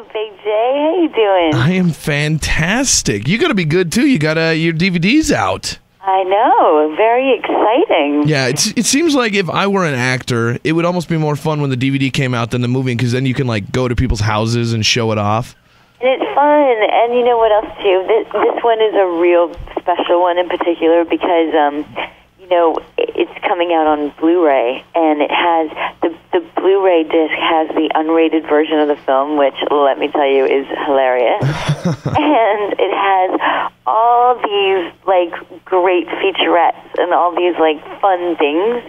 Big J. How you doing? I am fantastic. You got to be good, too. You got your DVD's out. I know. Very exciting. Yeah, it seems like if I were an actor, it would almost be more fun when the DVD came out than the movie, because then you can, like, go to people's houses and show it off. And it's fun. And you know what else, too? This one is a real special one in particular because, you know, it's coming out on Blu-ray, and it has the Blu-ray disc has the unrated version of the film, which, let me tell you, is hilarious. And it has all these, like, great featurettes and all these, like, fun things.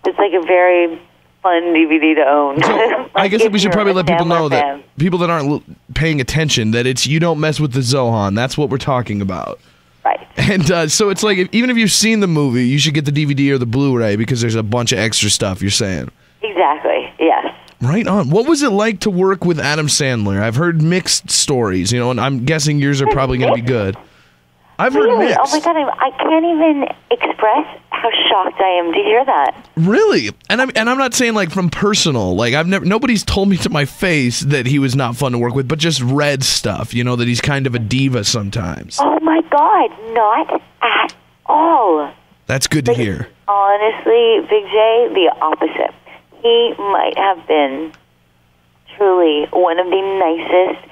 It's like a very fun DVD to own. So, like, I guess we should probably let people know fan. that people that aren't paying attention, that it's you don't mess with the Zohan. That's what we're talking about. Right. And so it's like, even if you've seen the movie, you should get the DVD or the Blu-ray because there's a bunch of extra stuff, you're saying. Exactly, yes. Right on. What was it like to work with Adam Sandler? I've heard mixed stories, you know, and I'm guessing yours are probably going to be good. I've heard Really? mixed. Oh my God, I can't even express how shocked I am to hear that. Really? And I'm not saying like from personal, like nobody's told me to my face that he was not fun to work with, but just read stuff, you know, that he's kind of a diva sometimes. Oh my God, not at all. That's good to hear. Honestly, Big J, the opposite. He might have been truly one of the nicest,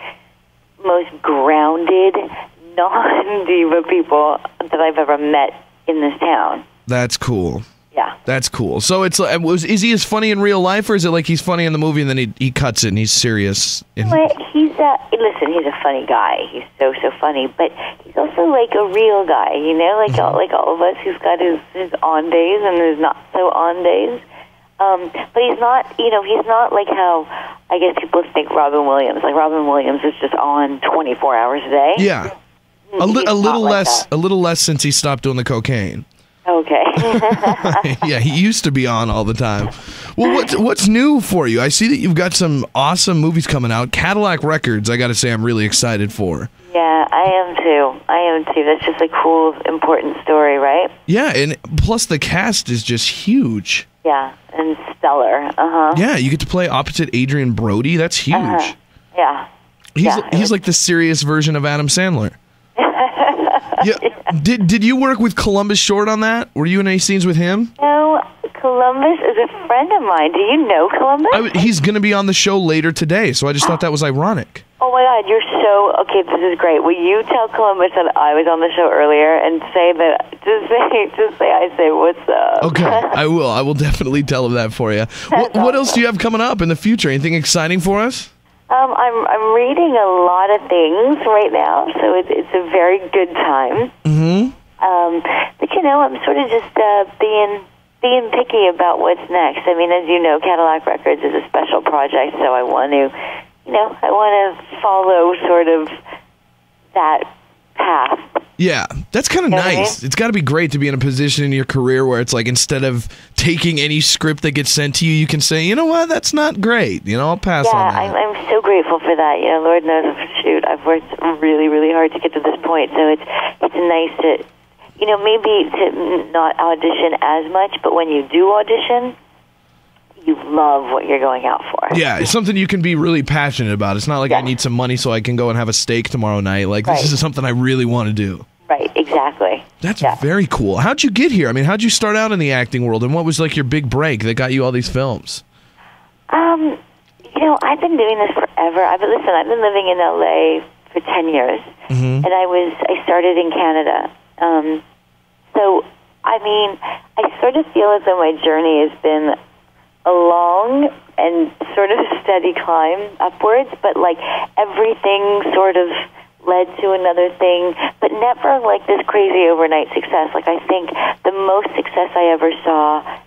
most grounded, non-diva people that I've ever met in this town. That's cool. Yeah. That's cool. So it's like, is he as funny in real life, or is it like he's funny in the movie and then he cuts it and he's serious? But listen, he's a funny guy. He's so funny, but he's also like a real guy, you know, like all of us who's got his on days and his not so on days. But he's not, you know, he's not like how I guess people think Robin Williams. Like Robin Williams is just on 24 hours a day. Yeah. A little less since he stopped doing the cocaine. Okay. Yeah, he used to be on all the time. Well, what's new for you? I see that you've got some awesome movies coming out. Cadillac Records, I got to say, I'm really excited for. Yeah, I am too. That's just a cool, important story, right? Yeah, and plus the cast is just huge. Yeah, and stellar. Yeah, you get to play opposite Adrian Brody. That's huge. Yeah. He's like the serious version of Adam Sandler. Yeah. Did you work with Columbus Short on that? Were you in any scenes with him? No, Columbus is a friend of mine. Do you know Columbus? He's going to be on the show later today, so I just thought that was ironic. Oh my God, you're so okay. This is great. Will you tell Columbus that I was on the show earlier and say that? Just say I say what's up. Okay, I will. I will definitely tell him that for you. What else do you have coming up in the future? Anything exciting for us? I'm reading a lot of things right now, so it's a very good time. Mm-hmm. But you know, I'm sort of just being picky about what's next. I mean, as you know, Cadillac Records is a special project, so I want to follow sort of that path. Yeah, that's kind of nice. It's got to be great to be in a position in your career where it's like, instead of taking any script that gets sent to you, you can say, you know what, that's not great. You know, I'll pass on that. Yeah, I'm so grateful for that. You know, Lord knows, shoot, I've worked really, really hard to get to this point. So it's nice to, you know, maybe to not audition as much, but when you do audition, you love what you're going out for. Yeah, it's something you can be really passionate about. It's not like I need some money so I can go and have a steak tomorrow night. Like, this is something I really want to do. Right, exactly. That's very cool. How'd you get here? I mean, how'd you start out in the acting world, and what was like your big break that got you all these films? You know, I've been doing this forever. I've been living in LA for 10 years, and I started in Canada. So, I mean, I sort of feel as though my journey has been a long and sort of steady climb upwards, but like everything sort of led to another thing, but never like this crazy overnight success. Like, I think the most success I ever saw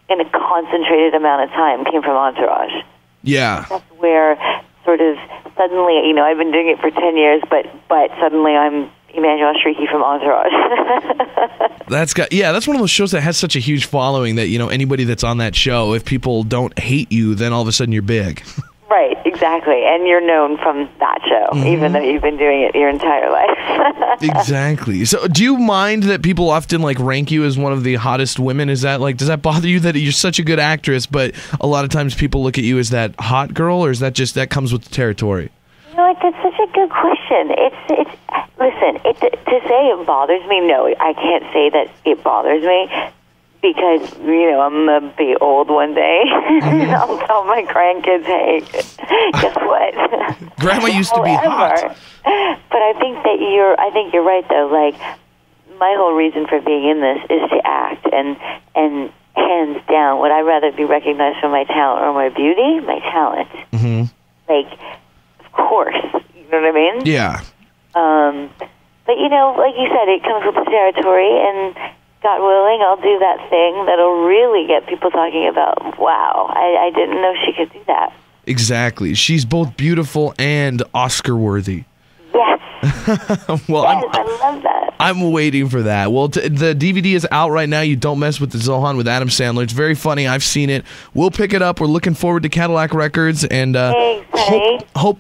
in a concentrated amount of time came from Entourage. Yeah. That's where sort of suddenly, you know, I've been doing it for 10 years, but suddenly I'm Emmanuelle Chriqui from Entourage. That's one of those shows that has such a huge following that, you know, anybody that's on that show, if people don't hate you, then all of a sudden you're big. Right, exactly. And you're known from that show, even though you've been doing it your entire life. Exactly. So do you mind that people often like rank you as one of the hottest women? Is that like, does that bother you that you're such a good actress, but a lot of times people look at you as that hot girl, or is that just, that comes with the territory? You that's such a good question. Listen, to say it bothers me, no, I can't say that it bothers me because, I'm going to be old one day. I'll tell my grandkids, hey, guess what? Grandma used to be hot. But I think you're right, though. Like, my whole reason for being in this is to act, and hands down, would I rather be recognized for my talent or my beauty? My talent. Mm-hmm. Like, of course. You know what I mean? Yeah. But, like you said, it comes with the territory, and God willing, I'll do that thing that'll really get people talking about, wow, I didn't know she could do that. Exactly. She's both beautiful and Oscar-worthy. Yes. Well, yes, I love that. I'm waiting for that. Well, the DVD is out right now. You Don't Mess with the Zohan with Adam Sandler. It's very funny. I've seen it. We'll pick it up. We're looking forward to Cadillac Records. And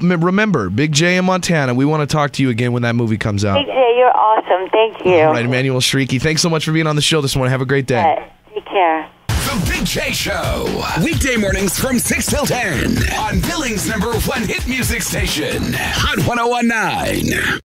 remember, Big J in Montana. We want to talk to you again when that movie comes out. Big J, you're awesome. Thank you. All right, Emmanuelle Chriqui. Thanks so much for being on the show this morning. Have a great day. Take care. The Big J Show. Weekday mornings from 6 till 10 on Billings' #1 hit music station, Hot 101.9.